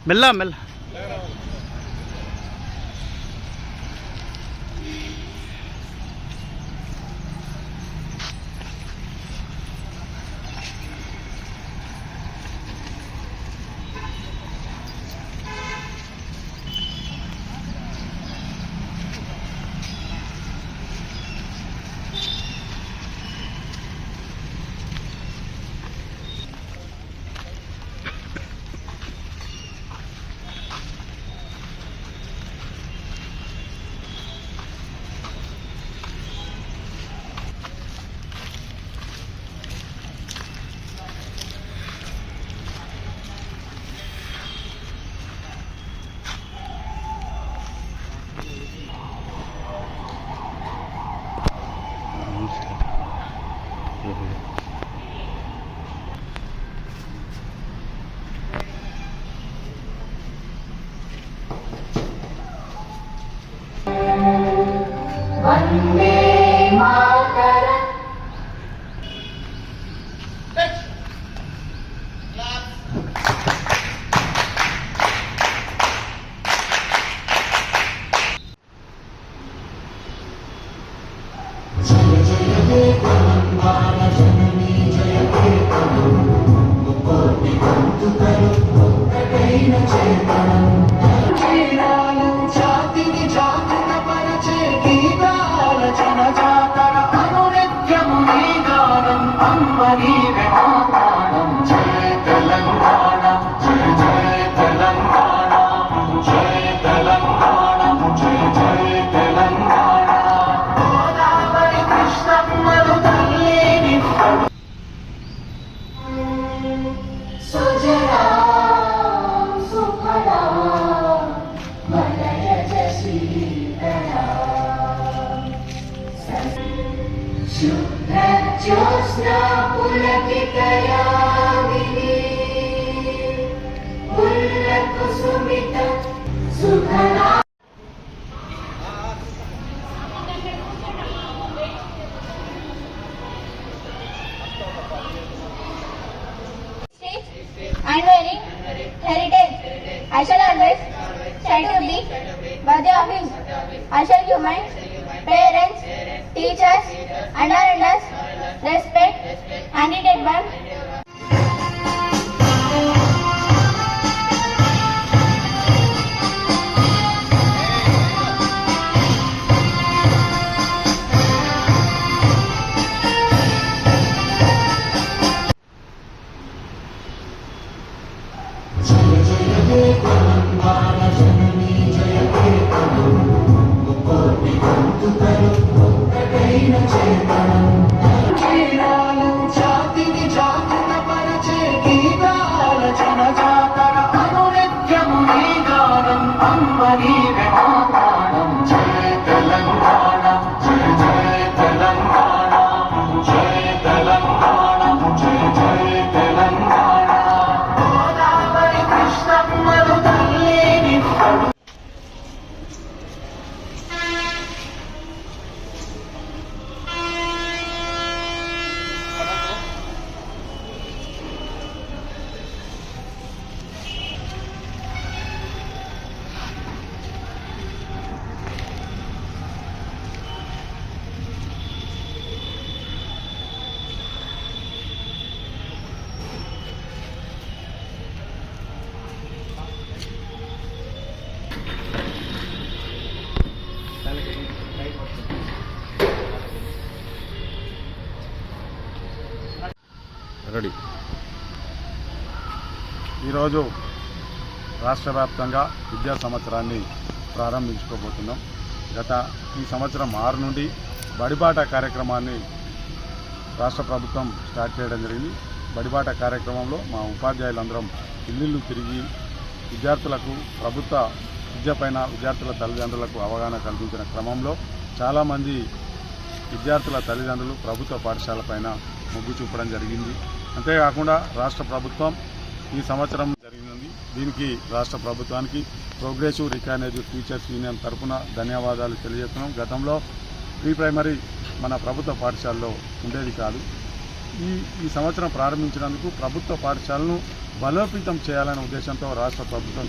మెల్ల మెల్ల వందే మాతరం. జయ జయ హే తెలంగాణ జననీ జయ కేతనం కోటి గొంతుకలు ఒక్కటైన చేతనం జాతిని జాగృత పరిచే గీతాల జన జాతర అనునిత్యము నీ గానం అమ్మ నీవే మా ప్రాణం. జయ తెలంగాణ జయ జయ తెలంగాణ జయ తెలంగాణ జయ జయ తెలంగాణ. గోదావరి కృష్ణమ్మలు తల్లి నింపడు సుజలా సుఫలా మలయజ శీతలా శుభ్ర Jyotsna పులకితయామిని పుల్లకుసుమిత సుధనా. Unwavering heritage. I shall always try to be worthy of him. I shall give my parents, teachers, and our elders respect and treat them. జయ జయ హే తెలంగాణ జననీ జయ కేతనం కోటి గొంతుకలు ఒక్కటైన చేతనం జాతిని జాగృత పరిచే గీతాల జన జాతర అనునిత్యము నీ గానం అమ్మ నీవే మా ప్రాణం. జయ తెలంగాణ జయ జయ తెలంగాణ జయ తెలంగాణ జయ జయ తెలంగాణ. గోదావరి కృష్ణమ్మలు తల్లి నింపడు రెడీ. ఈరోజు రాష్ట్ర వ్యాప్తంగా విద్యా సంవత్సరాన్ని ప్రారంభించుకోబోతున్నాం. ఈ సంవత్సరం 6 నుండి బడిబాట కార్యక్రమాన్ని రాష్ట్ర ప్రభుత్వం స్టార్ట్ చేయడం జరిగింది. బడిబాట కార్యక్రమంలో మా ఉపాధ్యాయులందరం ఇల్లు తిరిగి విద్యార్థులకు ప్రభుత్వ విద్యపైన విద్యార్థుల తల్లిదండ్రులకు అవగాహన కల్పించిన క్రమంలో చాలామంది విద్యార్థుల తల్లిదండ్రులు ప్రభుత్వ పాఠశాలపైన మొగ్గు చూపడం జరిగింది. అంతేకాకుండా రాష్ట్ర ప్రభుత్వం ఈ సంవత్సరం జరిగింది. దీనికి రాష్ట్ర ప్రభుత్వానికి ప్రోగ్రెసివ్ రికగ్నైజ్డ్ టీచర్స్ యూనియన్ తరఫున ధన్యవాదాలు తెలియజేస్తున్నాం. గతంలో ప్రీ ప్రైమరీ మన ప్రభుత్వ పాఠశాలలో ఉండేది కాదు. ఈ సంవత్సరం ప్రారంభించినందుకు ప్రభుత్వ పాఠశాలను బలోపేతం చేయాలనే ఉద్దేశంతో రాష్ట్ర ప్రభుత్వం